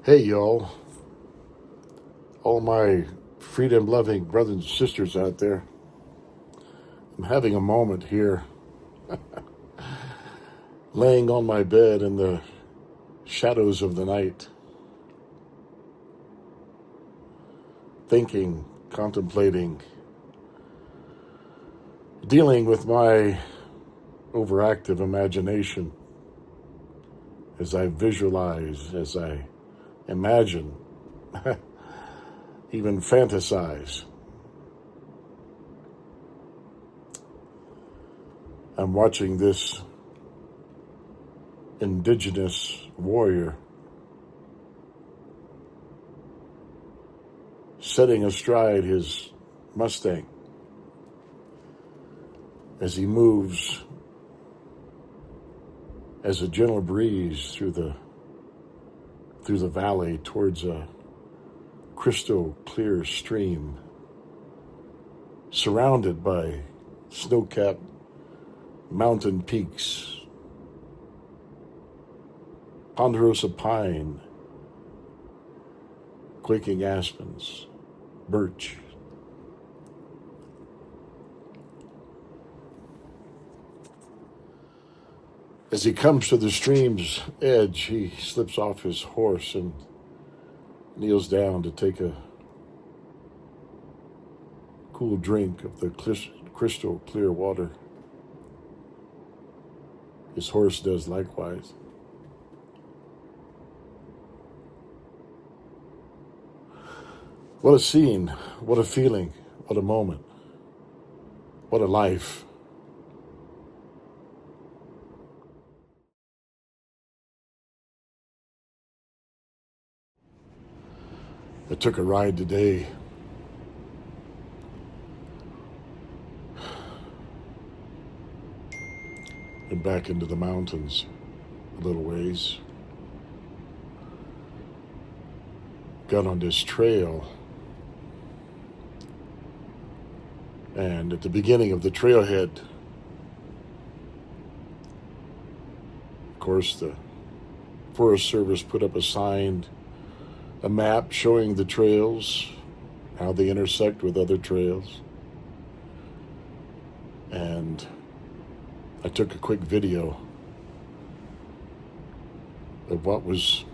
Hey, y'all, all my freedom loving brothers and sisters out there. I'm having a moment here, laying on my bed in the shadows of the night, thinking, contemplating, dealing with my overactive imagination as I visualize, as I imagine, even fantasize. I'm watching this indigenous warrior setting astride his Mustang as he moves as a gentle breeze through the valley towards a crystal clear stream surrounded by snow-capped mountain peaks, ponderosa pine, quaking aspens, birch. As he comes to the stream's edge, he slips off his horse and kneels down to take a cool drink of the crystal clear water. His horse does likewise. What a scene, what a feeling, what a moment, what a life. I took a ride today and back into the mountains a little ways. Got on this trail, and at the beginning of the trailhead, of course, the Forest Service put up a map showing the trails, how they intersect with other trails. And I took a quick video of what was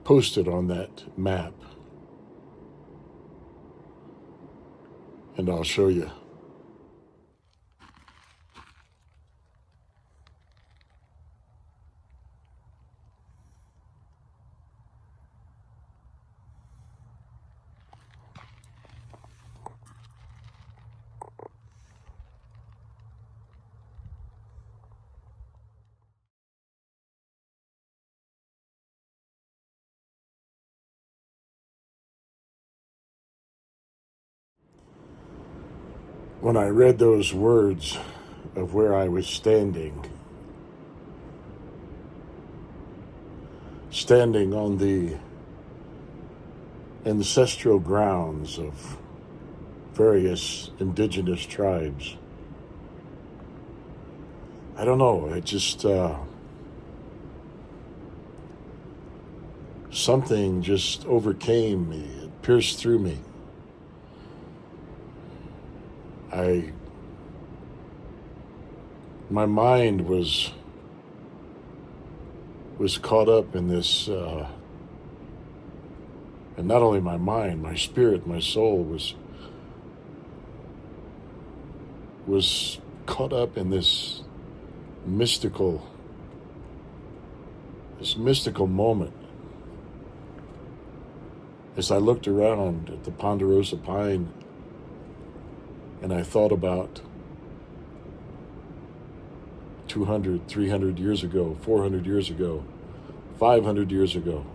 posted on that map. And I'll show you. When I read those words of where I was standing on the ancestral grounds of various indigenous tribes, I don't know, it just, something just overcame me, it pierced through me. My mind was caught up in this, and not only my mind, my spirit, my soul was caught up in this mystical moment as I looked around at the ponderosa pine and I thought about 200, 300 years ago, 400 years ago, 500 years ago,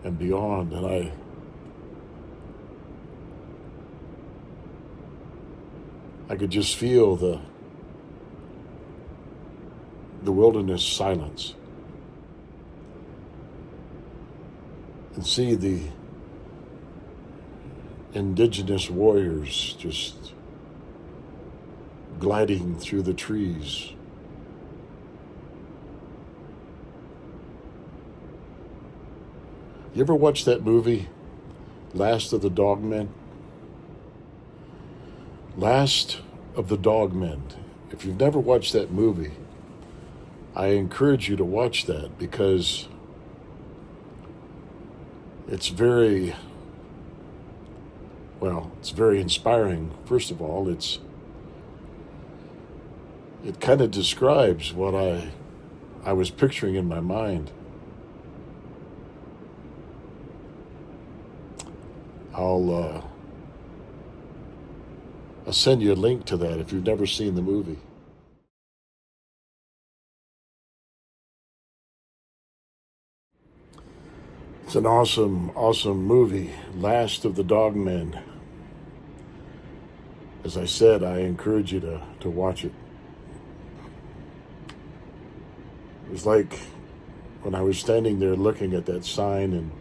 and beyond. And I could just feel the wilderness silence and see the indigenous warriors just gliding through the trees, You ever watch that movie, Last of the Dogmen? Last of the Dogmen. If you've never watched that movie, I encourage you to watch that because it's very, it's very inspiring. First of all, it kind of describes what I was picturing in my mind. I'll send you a link to that if you've never seen the movie. It's an awesome, awesome movie, Last of the Dogmen. As I said, I encourage you to watch it. It was like when I was standing there looking at that sign and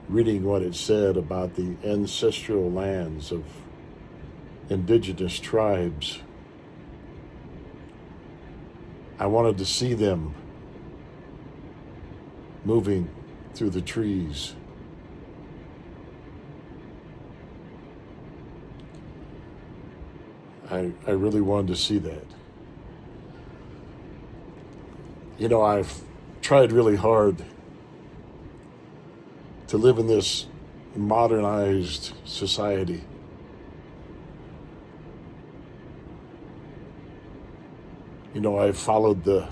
reading what it said about the ancestral lands of indigenous tribes. I wanted to see them moving through the trees. I really wanted to see that. You know, I've tried really hard to live in this modernized society. You know, I've followed the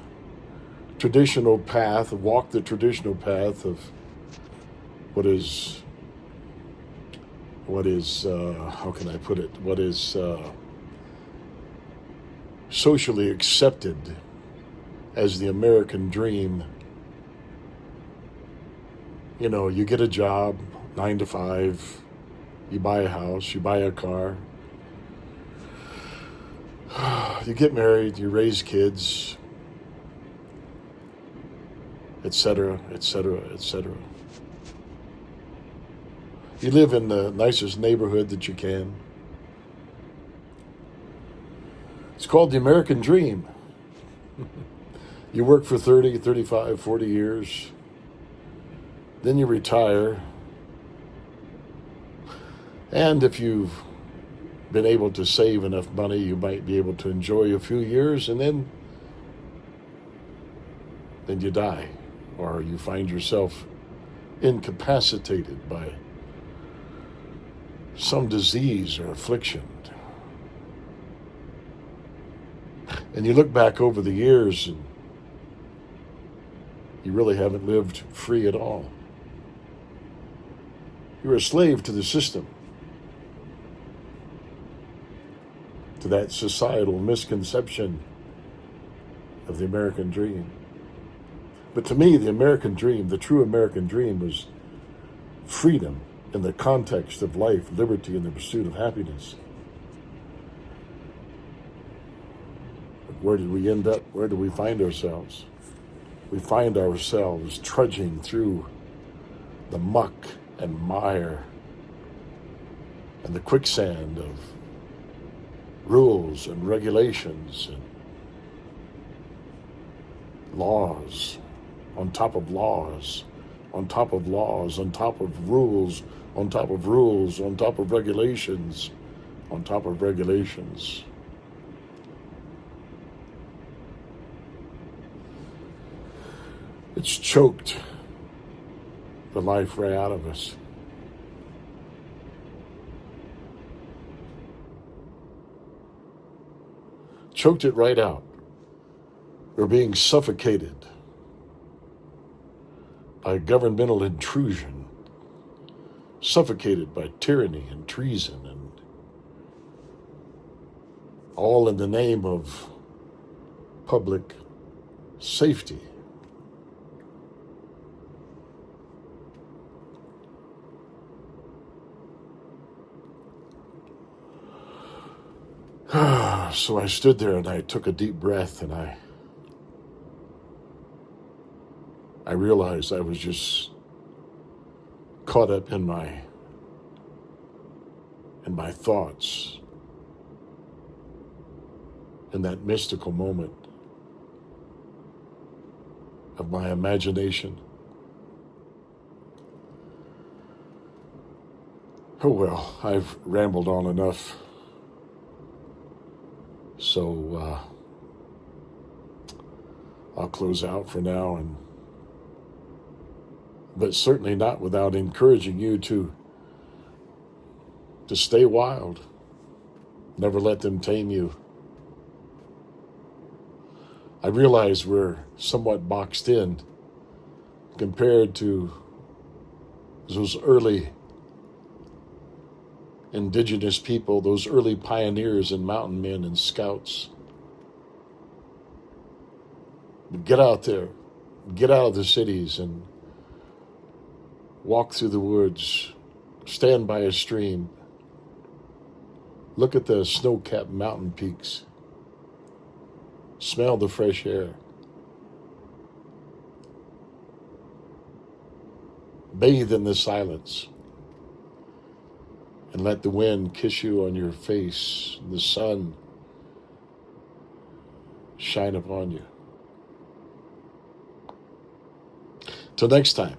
traditional path, walked the traditional path of what is how can I put it? What is socially accepted as the American dream. You know, you get a job, 9 to 5, you buy a house, you buy a car, you get married, you raise kids, etc., etc., etc. You live in the nicest neighborhood that you can. It's called the American dream. You work for 30, 35, 40 years. Then you retire. And if you've been able to save enough money, you might be able to enjoy a few years, and then you die, or you find yourself incapacitated by some disease or affliction. And you look back over the years and you really haven't lived free at all. You're a slave to the system, to that societal misconception of the American dream. But to me, the American dream, the true American dream, was freedom in the context of life, liberty, and the pursuit of happiness. But where did we end up? Where do we find ourselves? We find ourselves trudging through the muck and mire and the quicksand of rules and regulations and laws on top of laws, on top of laws, on top of rules, on top of rules, on top of regulations, on top of regulations. It's choked the life right out of us. Choked it right out. We're being suffocated by governmental intrusion, suffocated by tyranny and treason, and all in the name of public safety. So I stood there and I took a deep breath, and I realized I was just caught up in my thoughts in that mystical moment of my imagination. Oh well, I've rambled on enough. So I'll close out for now, but certainly not without encouraging you to stay wild. Never let them tame you. I realize we're somewhat boxed in compared to those early indigenous people, those early pioneers and mountain men and scouts. But get out there, get out of the cities and walk through the woods, stand by a stream, look at the snow-capped mountain peaks, smell the fresh air, bathe in the silence, and let the wind kiss you on your face, and the sun shine upon you. Till next time.